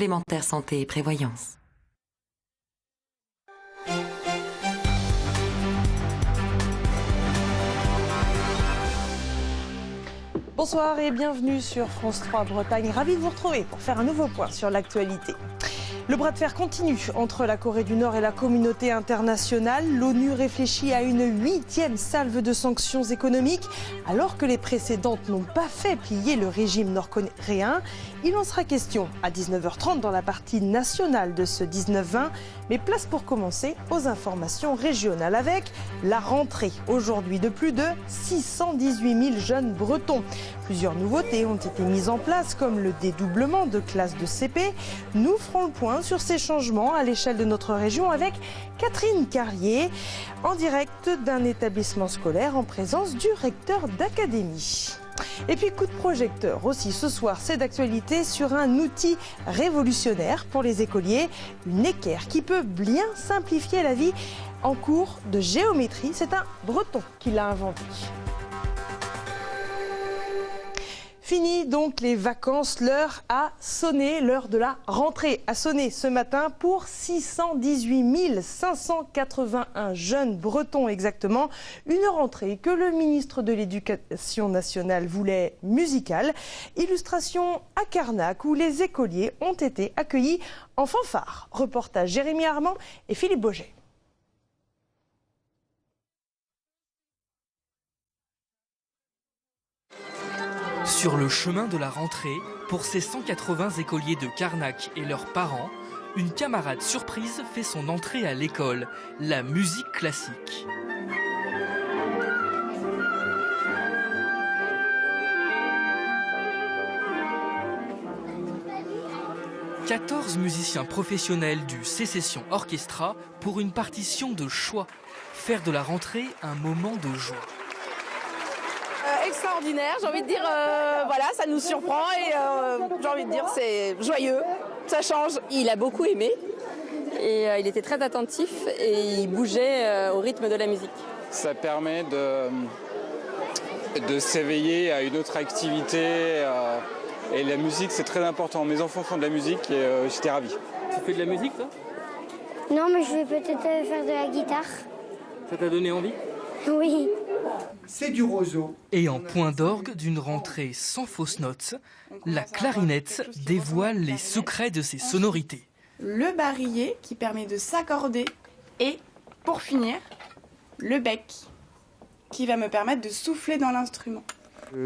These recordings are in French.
Élémentaire santé et prévoyance. Bonsoir et bienvenue sur France 3 Bretagne. Ravi de vous retrouver pour faire un nouveau point sur l'actualité. Le bras de fer continue entre la Corée du Nord et la communauté internationale. L'ONU réfléchit à une 8e salve de sanctions économiques alors que les précédentes n'ont pas fait plier le régime nord-coréen. Il en sera question à 19h30 dans la partie nationale de ce 19-20. Mais place pour commencer aux informations régionales avec la rentrée aujourd'hui de plus de 618 000 jeunes bretons. Plusieurs nouveautés ont été mises en place comme le dédoublement de classes de CP. Nous ferons le point sur ces changements à l'échelle de notre région avec Catherine Carlier en direct d'un établissement scolaire en présence du recteur d'académie. Et puis coup de projecteur aussi ce soir, c'est d'actualité sur un outil révolutionnaire pour les écoliers, une équerre qui peut bien simplifier la vie en cours de géométrie. C'est un Breton qui l'a inventé. Fini donc les vacances, l'heure a sonné, l'heure de la rentrée a sonné ce matin pour 618 581 jeunes bretons exactement. Une rentrée que le ministre de l'Éducation nationale voulait musicale. Illustration à Carnac où les écoliers ont été accueillis en fanfare. Reportage Jérémy Armand et Philippe Boget. Sur le chemin de la rentrée, pour ces 180 écoliers de Carnac et leurs parents, une camarade surprise fait son entrée à l'école, la musique classique. « 14 musiciens professionnels du Sécession Orchestra pour une partition de choix. Faire de la rentrée un moment de joie. » Extraordinaire, j'ai envie de dire, voilà, ça nous surprend et j'ai envie de dire c'est joyeux, ça change. Il a beaucoup aimé et il était très attentif et il bougeait au rythme de la musique. Ça permet de s'éveiller à une autre activité et la musique c'est très important. Mes enfants font de la musique et j'étais ravi. Tu fais de la musique toi ? Non, mais je vais peut-être faire de la guitare. Ça t'a donné envie ? Oui. C'est du roseau. Et en point d'orgue d'une rentrée sans fausses notes, la clarinette dévoile les secrets de ses sonorités. Le barillet qui permet de s'accorder et, pour finir, le bec qui va me permettre de souffler dans l'instrument.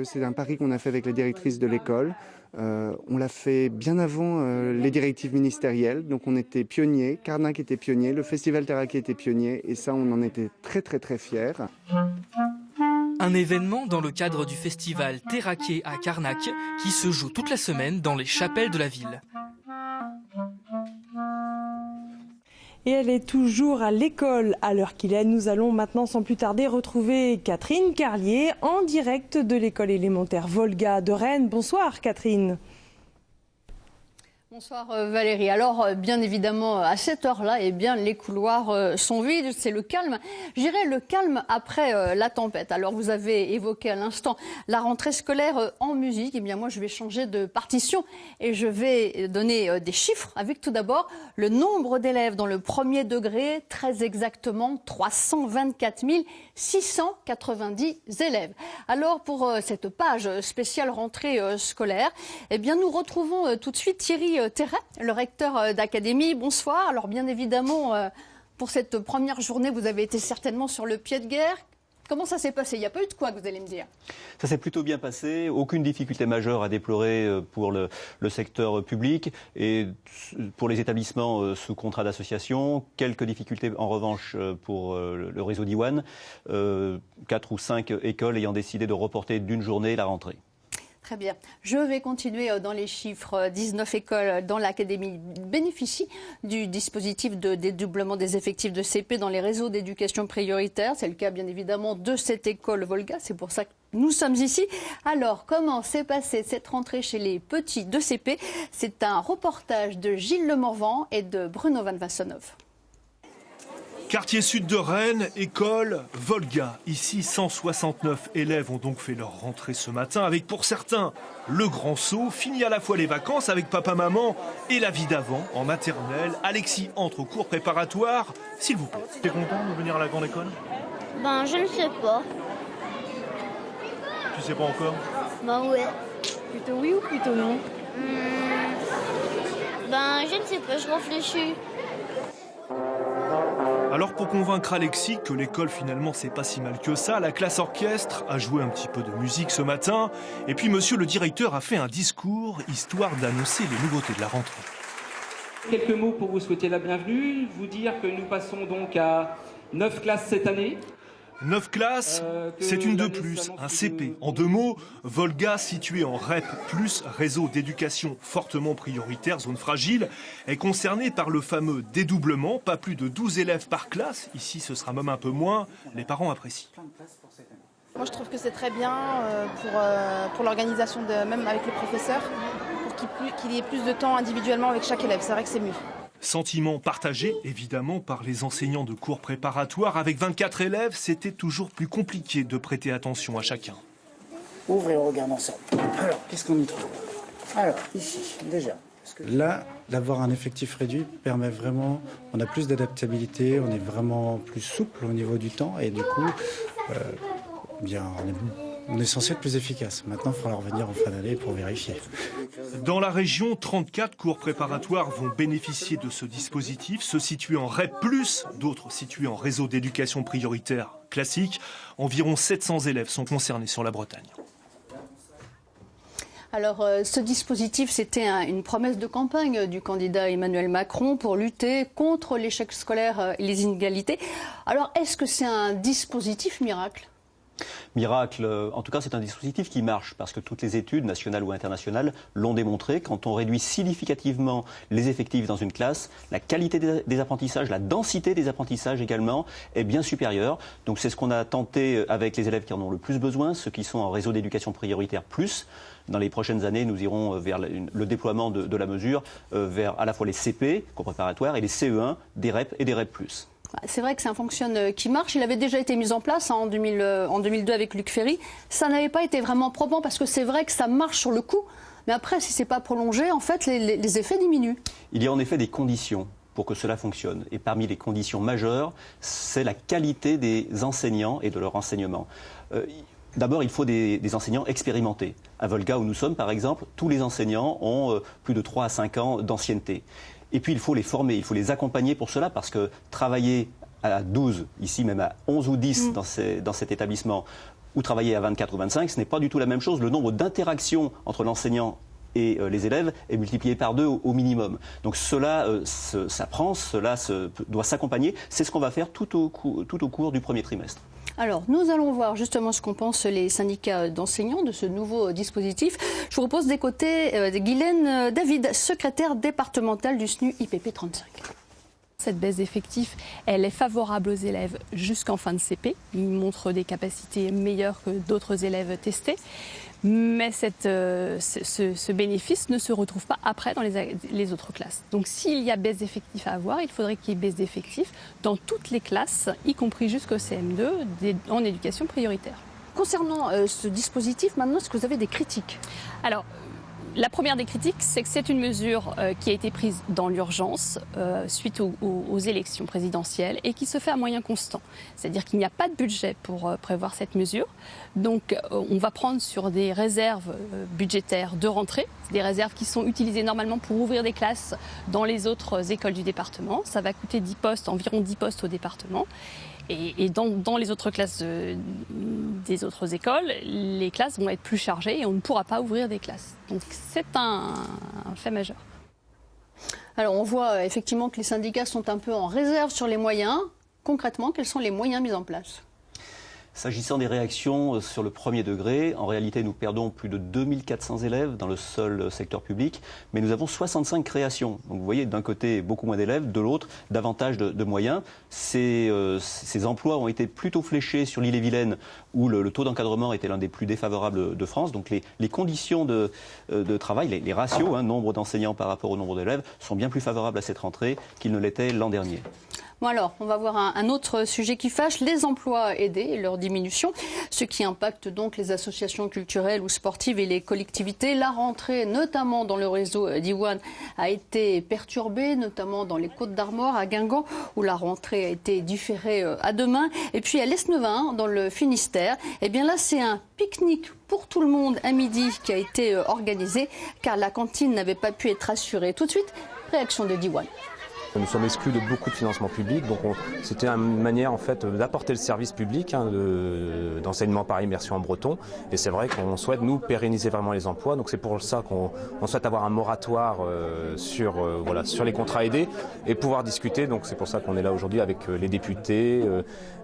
C'est un pari qu'on a fait avec la directrice de l'école. On l'a fait bien avant les directives ministérielles, donc on était pionniers, Carnac était pionnier, le Festival Terraquet était pionnier, et ça on en était très très très fiers. Un événement dans le cadre du festival Terraquet à Carnac qui se joue toute la semaine dans les chapelles de la ville. Et elle est toujours à l'école à l'heure qu'il est. Nous allons maintenant sans plus tarder retrouver Catherine Carlier en direct de l'école élémentaire Volga de Rennes. Bonsoir Catherine. Bonsoir Valérie. Alors bien évidemment à cette heure-là, eh bien les couloirs sont vides, c'est le calme. Je dirais le calme après la tempête. Alors vous avez évoqué à l'instant la rentrée scolaire en musique. Eh bien moi je vais changer de partition et je vais donner des chiffres avec tout d'abord le nombre d'élèves dans le premier degré, très exactement 324 690 élèves. Alors pour cette page spéciale rentrée scolaire, eh bien nous retrouvons tout de suite Thierry Terret, le recteur d'académie. Bonsoir. Alors bien évidemment, pour cette première journée, vous avez été certainement sur le pied de guerre. Comment ça s'est passé ? Il n'y a pas eu de quoi, vous allez me dire. Ça s'est plutôt bien passé. Aucune difficulté majeure à déplorer pour le secteur public et pour les établissements sous contrat d'association. Quelques difficultés en revanche pour le réseau d'Iwan. 4 ou 5 écoles ayant décidé de reporter d'une journée la rentrée. Très bien. Je vais continuer dans les chiffres. 19 écoles dans l'académie bénéficient du dispositif de dédoublement des effectifs de CP dans les réseaux d'éducation prioritaire. C'est le cas bien évidemment de cette école Volga. C'est pour ça que nous sommes ici. Alors, comment s'est passée cette rentrée chez les petits de CP ? C'est un reportage de Gilles Lemorvan et de Bruno Van Wassenhoff. Quartier sud de Rennes, école Volga. Ici, 169 élèves ont donc fait leur rentrée ce matin avec pour certains le grand saut. Fini à la fois les vacances avec papa-maman et la vie d'avant en maternelle. Alexis entre au cours préparatoire, s'il vous plaît. T'es content de venir à la grande école? Ben, je ne sais pas. Tu sais pas encore? Ben, ouais. Plutôt oui ou plutôt non? Ben, je ne sais pas, je réfléchis. Alors pour convaincre Alexis que l'école finalement c'est pas si mal que ça, la classe orchestre a joué un petit peu de musique ce matin et puis monsieur le directeur a fait un discours histoire d'annoncer les nouveautés de la rentrée. Quelques mots pour vous souhaiter la bienvenue, vous dire que nous passons donc à 9 classes cette année. 9 classes, c'est une de plus, un CP. En 2 mots, Volga, situé en REP+, réseau d'éducation fortement prioritaire, zone fragile, est concerné par le fameux dédoublement, pas plus de 12 élèves par classe. Ici, ce sera même un peu moins. Les parents apprécient. Moi, je trouve que c'est très bien pour l'organisation, même avec les professeurs, pour qu'il y ait plus de temps individuellement avec chaque élève. C'est vrai que c'est mieux. Sentiment partagé, évidemment, par les enseignants de cours préparatoires. Avec 24 élèves, c'était toujours plus compliqué de prêter attention à chacun. Ouvrez, on regarde ensemble. Alors, qu'est-ce qu'on y trouve? Alors, ici, déjà. Là, d'avoir un effectif réduit permet vraiment, on a plus d'adaptabilité, on est vraiment plus souple au niveau du temps et du coup, on est censé être plus efficace. Maintenant, il faudra revenir en fin d'année pour vérifier. Dans la région, 34 cours préparatoires vont bénéficier de ce dispositif, ceux situés en REP+, d'autres situés en réseau d'éducation prioritaire classique. Environ 700 élèves sont concernés sur la Bretagne. Alors, ce dispositif, c'était une promesse de campagne du candidat Emmanuel Macron pour lutter contre l'échec scolaire et les inégalités. Alors, est-ce que c'est un dispositif miracle ? Miracle, en tout cas c'est un dispositif qui marche parce que toutes les études nationales ou internationales l'ont démontré. Quand on réduit significativement les effectifs dans une classe, la qualité des apprentissages, la densité des apprentissages également est bien supérieure. Donc c'est ce qu'on a tenté avec les élèves qui en ont le plus besoin, ceux qui sont en réseau d'éducation prioritaire plus. Dans les prochaines années, nous irons vers le déploiement de la mesure vers à la fois les CP, cours préparatoires, et les CE1, des REP et des REP+. C'est vrai que c'est un fonctionnement qui marche. Il avait déjà été mis en place en 2002 avec Luc Ferry. Ça n'avait pas été vraiment probant parce que c'est vrai que ça marche sur le coup. Mais après, si ce n'est pas prolongé, en fait, les effets diminuent. Il y a en effet des conditions pour que cela fonctionne. Et parmi les conditions majeures, c'est la qualité des enseignants et de leur enseignement. D'abord, il faut des enseignants expérimentés. À Volga, où nous sommes, par exemple, tous les enseignants ont plus de 3 à 5 ans d'ancienneté. Et puis, il faut les former, il faut les accompagner pour cela, parce que travailler à 12, ici même à 11 ou 10 dans cet établissement, ou travailler à 24 ou 25, ce n'est pas du tout la même chose. Le nombre d'interactions entre l'enseignant et les élèves est multiplié par 2 au minimum. Donc cela s'apprend, cela doit s'accompagner. C'est ce qu'on va faire tout au cours du premier trimestre. Alors, nous allons voir justement ce qu'en pensent les syndicats d'enseignants de ce nouveau dispositif. Je vous propose d'écouter Guylaine David, secrétaire départementale du SNU IPP 35. Cette baisse d'effectifs, elle est favorable aux élèves jusqu'en fin de CP. Ils montrent des capacités meilleures que d'autres élèves testés. Mais ce bénéfice ne se retrouve pas après dans les autres classes. Donc s'il y a baisse d'effectifs à avoir, il faudrait qu'il y ait baisse d'effectifs dans toutes les classes, y compris jusqu'au CM2, en éducation prioritaire. Concernant ce dispositif, maintenant, est-ce que vous avez des critiques ? Alors, la première des critiques, c'est que c'est une mesure qui a été prise dans l'urgence suite aux élections présidentielles et qui se fait à moyens constants. C'est-à-dire qu'il n'y a pas de budget pour prévoir cette mesure. Donc on va prendre sur des réserves budgétaires de rentrée, des réserves qui sont utilisées normalement pour ouvrir des classes dans les autres écoles du département. Ça va coûter 10 postes, environ 10 postes au département. Et dans les autres classes des autres écoles, les classes vont être plus chargées et on ne pourra pas ouvrir des classes. Donc c'est un fait majeur. Alors on voit effectivement que les syndicats sont un peu en réserve sur les moyens. Concrètement, quels sont les moyens mis en place ? S'agissant des réactions sur le premier degré, en réalité nous perdons plus de 2400 élèves dans le seul secteur public, mais nous avons 65 créations. Donc vous voyez, d'un côté beaucoup moins d'élèves, de l'autre davantage de moyens. Ces emplois ont été plutôt fléchés sur l'Ille-et-Vilaine où le taux d'encadrement était l'un des plus défavorables de France. Donc les conditions de travail, les ratios, nombre d'enseignants par rapport au nombre d'élèves, sont bien plus favorables à cette rentrée qu'ils ne l'étaient l'an dernier. Bon alors, on va voir un autre sujet qui fâche, les emplois aidés et leur diminution, ce qui impacte donc les associations culturelles ou sportives et les collectivités. La rentrée, notamment dans le réseau Diwan, a été perturbée, notamment dans les Côtes-d'Armor, à Guingamp, où la rentrée a été différée à demain. Et puis à l'Esnevin, dans le Finistère, eh bien là c'est un pique-nique pour tout le monde à midi qui a été organisé, car la cantine n'avait pas pu être assurée. Tout de suite, réaction de Diwan. Nous sommes exclus de beaucoup de financements publics, donc c'était une manière en fait d'apporter le service public d'enseignement par immersion en breton. Et c'est vrai qu'on souhaite nous pérenniser vraiment les emplois, donc c'est pour ça qu'on souhaite avoir un moratoire sur les contrats aidés et pouvoir discuter. Donc c'est pour ça qu'on est là aujourd'hui avec les députés,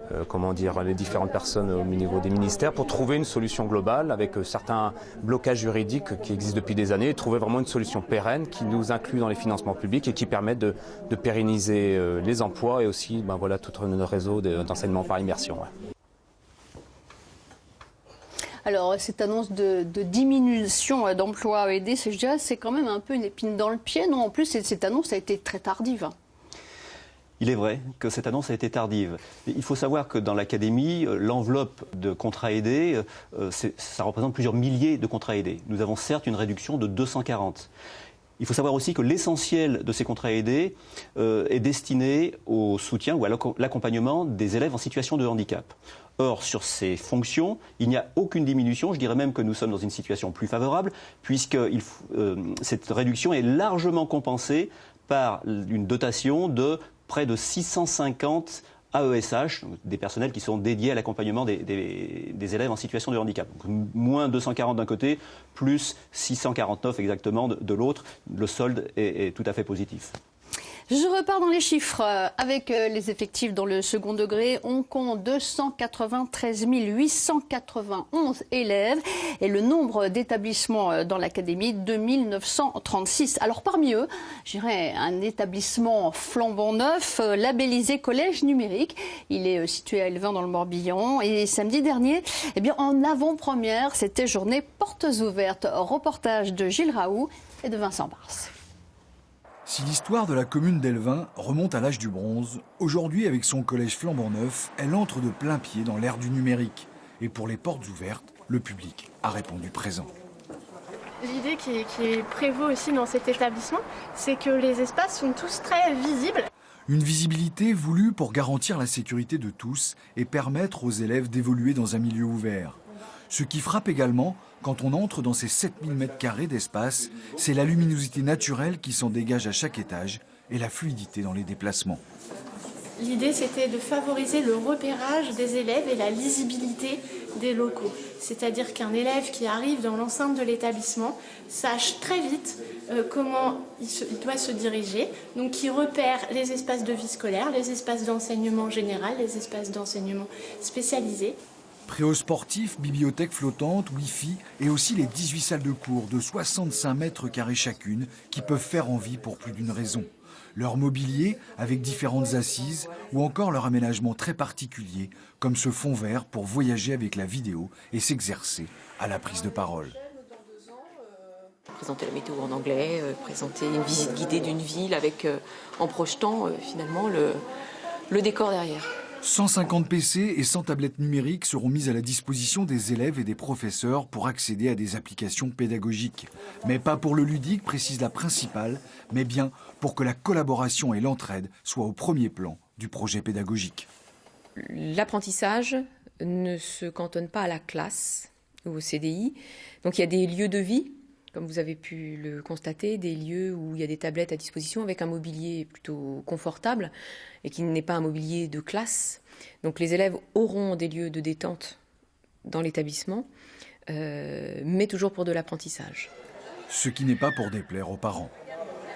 les différentes personnes au niveau des ministères pour trouver une solution globale avec certains blocages juridiques qui existent depuis des années et trouver vraiment une solution pérenne qui nous inclut dans les financements publics et qui permette de pérenniser les emplois et aussi tout notre réseau d'enseignement par immersion. Ouais. Alors, cette annonce de diminution d'emplois aidés, je dirais, c'est quand même un peu une épine dans le pied, non? En plus, cette annonce a été très tardive. Il est vrai que cette annonce a été tardive. Il faut savoir que dans l'académie, l'enveloppe de contrats aidés, ça représente plusieurs milliers de contrats aidés. Nous avons certes une réduction de 240. Il faut savoir aussi que l'essentiel de ces contrats aidés est destiné au soutien ou à l'accompagnement des élèves en situation de handicap. Or, sur ces fonctions, il n'y a aucune diminution. Je dirais même que nous sommes dans une situation plus favorable, puisque cette réduction est largement compensée par une dotation de près de 650 AESH, des personnels qui sont dédiés à l'accompagnement des élèves en situation de handicap. Donc, moins 240 d'un côté, plus 649 exactement de l'autre. Le solde est tout à fait positif. Je repars dans les chiffres avec les effectifs dans le second degré. On compte 293 891 élèves et le nombre d'établissements dans l'académie, 2936. Alors parmi eux, j'irais un établissement flambant neuf, labellisé collège numérique. Il est situé à Elvin dans le Morbihan et samedi dernier, en avant-première, c'était journée portes ouvertes. Reportage de Gilles Raoult et de Vincent Barse. Si l'histoire de la commune d'Elvin remonte à l'âge du bronze, aujourd'hui avec son collège flambant neuf, elle entre de plein pied dans l'ère du numérique. Et pour les portes ouvertes, le public a répondu présent. L'idée qui prévaut aussi dans cet établissement, c'est que les espaces sont tous très visibles. Une visibilité voulue pour garantir la sécurité de tous et permettre aux élèves d'évoluer dans un milieu ouvert. Ce qui frappe également, quand on entre dans ces 7000 m² d'espace, c'est la luminosité naturelle qui s'en dégage à chaque étage et la fluidité dans les déplacements. L'idée, c'était de favoriser le repérage des élèves et la lisibilité des locaux. C'est-à-dire qu'un élève qui arrive dans l'enceinte de l'établissement sache très vite comment il doit se diriger. Donc, il repère les espaces de vie scolaire, les espaces d'enseignement général, les espaces d'enseignement spécialisés. Préau-sportif, bibliothèque flottante, Wi-Fi et aussi les 18 salles de cours de 65 m² chacune qui peuvent faire envie pour plus d'une raison. Leur mobilier avec différentes assises ou encore leur aménagement très particulier comme ce fond vert pour voyager avec la vidéo et s'exercer à la prise de parole. Présenter la météo en anglais, présenter une visite guidée d'une ville avec, en projetant finalement le décor derrière. 150 PC et 100 tablettes numériques seront mises à la disposition des élèves et des professeurs pour accéder à des applications pédagogiques. Mais pas pour le ludique, précise la principale, mais bien pour que la collaboration et l'entraide soient au premier plan du projet pédagogique. L'apprentissage ne se cantonne pas à la classe ou au CDI. Donc il y a des lieux de vie, comme vous avez pu le constater, des lieux où il y a des tablettes à disposition avec un mobilier plutôt confortable et qui n'est pas un mobilier de classe. Donc les élèves auront des lieux de détente dans l'établissement, mais toujours pour de l'apprentissage. Ce qui n'est pas pour déplaire aux parents.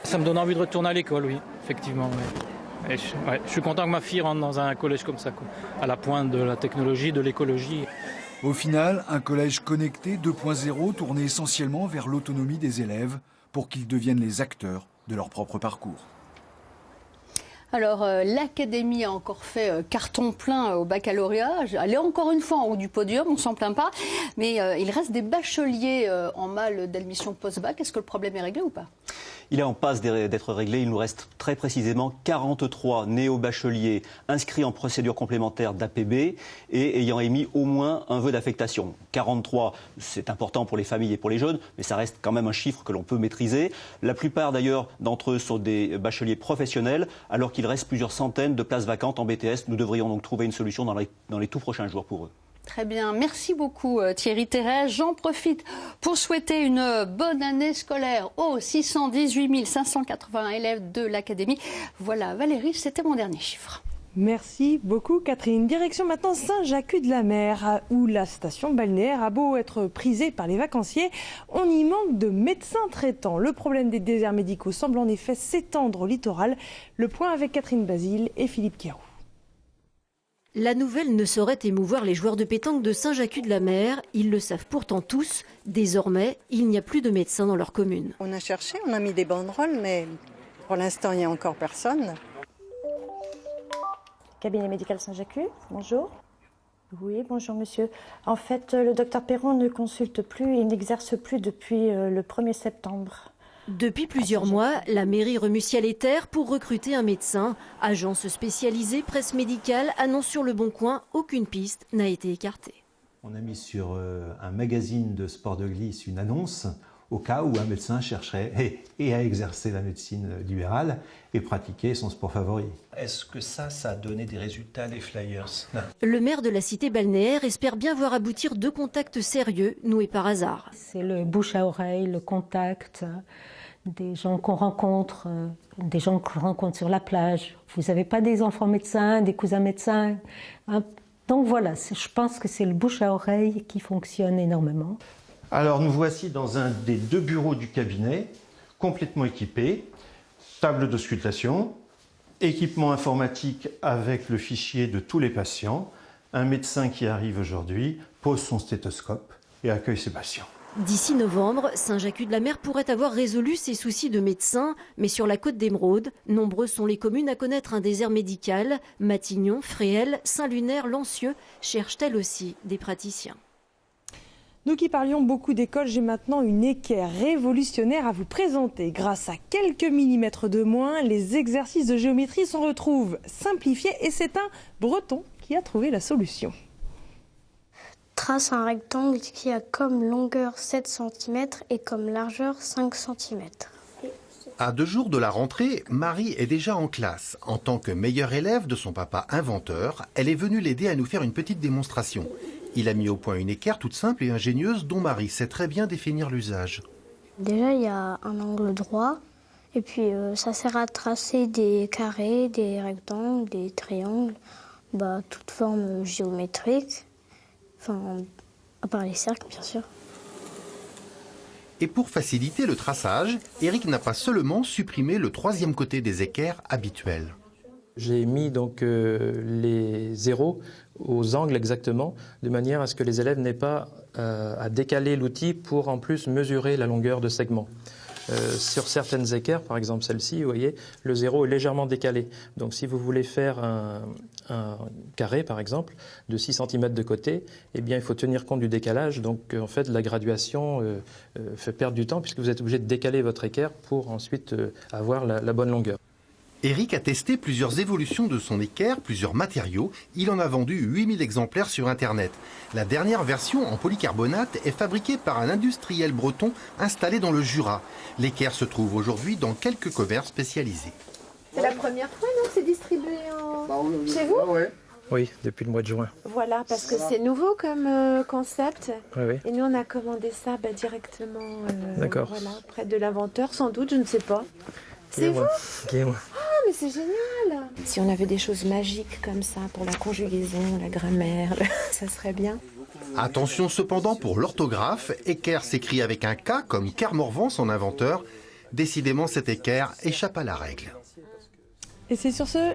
Ça me donne envie de retourner à l'école, oui, effectivement. Ouais. Je suis content que ma fille rentre dans un collège comme ça, quoi, à la pointe de la technologie, de l'écologie. Au final, un collège connecté 2.0 tourné essentiellement vers l'autonomie des élèves pour qu'ils deviennent les acteurs de leur propre parcours. Alors, l'académie a encore fait carton plein au baccalauréat. Elle est encore une fois en haut du podium, on s'en plaint pas. Mais il reste des bacheliers en mal d'admission post-bac. Est-ce que le problème est réglé ou pas ? Il est en passe d'être réglé. Il nous reste très précisément 43 néo-bacheliers inscrits en procédure complémentaire d'APB et ayant émis au moins un vœu d'affectation. 43, c'est important pour les familles et pour les jeunes, mais ça reste quand même un chiffre que l'on peut maîtriser. La plupart d'ailleurs d'entre eux sont des bacheliers professionnels, alors qu'il reste plusieurs centaines de places vacantes en BTS. Nous devrions donc trouver une solution dans les tout prochains jours pour eux. Très bien, merci beaucoup Thierry Thérèse. J'en profite pour souhaiter une bonne année scolaire aux 618 580 élèves de l'Académie. Voilà Valérie, c'était mon dernier chiffre. Merci beaucoup Catherine. Direction maintenant Saint-Jacques-de-la-Mer, où la station balnéaire a beau être prisée par les vacanciers, on y manque de médecins traitants. Le problème des déserts médicaux semble en effet s'étendre au littoral. Le point avec Catherine Basile et Philippe Quérou. La nouvelle ne saurait émouvoir les joueurs de pétanque de Saint-Jacques-de-la-Mer. Ils le savent pourtant tous. Désormais, il n'y a plus de médecins dans leur commune. On a cherché, on a mis des banderoles, mais pour l'instant, il n'y a encore personne. Cabinet médical Saint-Jacques, bonjour. Oui, bonjour monsieur. En fait, le docteur Perron ne consulte plus et n'exerce plus depuis le 1er septembre. Depuis plusieurs mois, la mairie remue ciel et terre pour recruter un médecin. Agence spécialisée, presse médicale, annonce sur Le Bon Coin, aucune piste n'a été écartée. On a mis sur un magazine de sport de glisse une annonce au cas où un médecin chercherait et à exercer la médecine libérale et pratiquer son sport favori. Est-ce que ça a donné des résultats, les flyers? Non. Le maire de la cité balnéaire espère bien voir aboutir 2 contacts sérieux noués par hasard. C'est le bouche à oreille, le contact, des gens qu'on rencontre, sur la plage. Vous n'avez pas des enfants médecins, des cousins médecins, hein? Donc voilà, je pense que c'est le bouche à oreille qui fonctionne énormément. Alors nous voici dans un des 2 bureaux du cabinet, complètement équipés, table d'auscultation, équipement informatique avec le fichier de tous les patients. Un médecin qui arrive aujourd'hui pose son stéthoscope et accueille ses patients. D'ici novembre, Saint-Jacques-de-la-Mer pourrait avoir résolu ses soucis de médecins, mais sur la côte d'Émeraude, nombreuses sont les communes à connaître un désert médical. Matignon, Fréhel, Saint-Lunaire, Lancieux cherchent elles aussi des praticiens. Nous qui parlions beaucoup d'écoles, j'ai maintenant une équerre révolutionnaire à vous présenter. Grâce à quelques millimètres de moins, les exercices de géométrie s'en retrouvent simplifiés et c'est un Breton qui a trouvé la solution. Trace un rectangle qui a comme longueur 7 cm et comme largeur 5 cm. À 2 jours de la rentrée, Marie est déjà en classe. En tant que meilleure élève de son papa inventeur, elle est venue l'aider à nous faire une petite démonstration. Il a mis au point une équerre toute simple et ingénieuse dont Marie sait très bien définir l'usage. Déjà, il y a un angle droit et puis ça sert à tracer des carrés, des rectangles, des triangles, toute forme géométrique, enfin, à part les cercles bien sûr. Et pour faciliter le traçage, Eric n'a pas seulement supprimé le 3e côté des équerres habituels. J'ai mis donc les zéros aux angles exactement, de manière à ce que les élèves n'aient pas à décaler l'outil pour en plus mesurer la longueur de segment. Sur certaines équerres, par exemple celle-ci, vous voyez, le zéro est légèrement décalé. Donc si vous voulez faire un carré, par exemple, de 6 cm de côté, eh bien, il faut tenir compte du décalage. Donc en fait, la graduation fait perdre du temps puisque vous êtes obligé de décaler votre équerre pour ensuite avoir la bonne longueur. Eric a testé plusieurs évolutions de son équerre, plusieurs matériaux. Il en a vendu 8000 exemplaires sur Internet. La dernière version en polycarbonate est fabriquée par un industriel breton installé dans le Jura. L'équerre se trouve aujourd'hui dans quelques commerces spécialisés. C'est la première fois, non? C'est distribué chez vous? Oui, depuis le mois de juin. Voilà, parce que c'est nouveau comme concept. Oui. Et nous, on a commandé ça directement près de l'inventeur, sans doute, je ne sais pas. C'est vous? Ah, mais c'est génial! Si on avait des choses magiques comme ça pour la conjugaison, la grammaire, ça serait bien. Attention cependant pour l'orthographe, équerre s'écrit avec un K comme Kermorvan, son inventeur. Décidément, cette équerre échappe à la règle. Et c'est sur ce